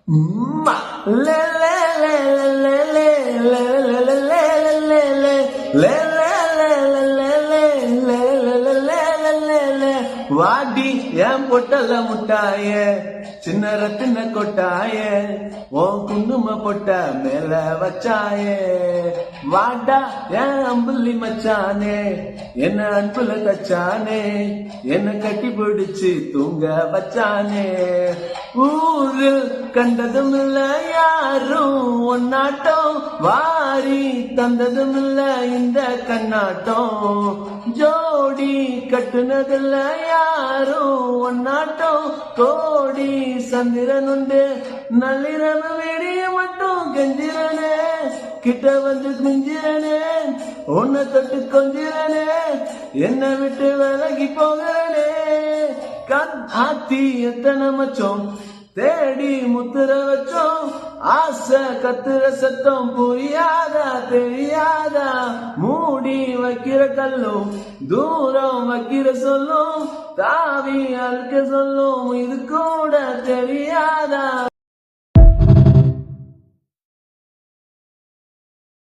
Ma le le le le le le le le le le le le வாடி ஏன் பொட்டல முட்டாய சின்ன ரத்தின கொட்டாய உன் குங்கும பொட்ட மேல வச்சாயே வாடா ஏன் அம்புலி மச்சானே என்ன அன்புல தச்சானே என்ன கட்டி பிடிச்சு தூங்க வச்சானே ஊரில் கண்டதும் இல்ல யாரும் ஒன்னாட்டம் வாரி தந்ததும் இல்ல இந்த கண்ணாட்டம் ஜோடி கட்டுனதில்ல யாரும் ஒன்னாட்டம் கோடி சந்திரன் உண்டு நள்ளிரவு விடிய மட்டும் கெஞ்சிரனே கிட்ட வந்து குஞ்சிரனே உன்னை தொட்டு கொஞ்சிரனே என்னை விட்டு விலகி போகிறனே கண் ஆத்தி எத்தனை மச்சம் தேடி முத்துற வச்சோம் ஆசை கத்துற சத்தம் புரியாதா தெரியாதா மூடி வைக்கிற கல்லும் தூரம் வைக்கிற சொல்லும் தாவி அழுக்க சொல்லும் இது கூட தெரியும்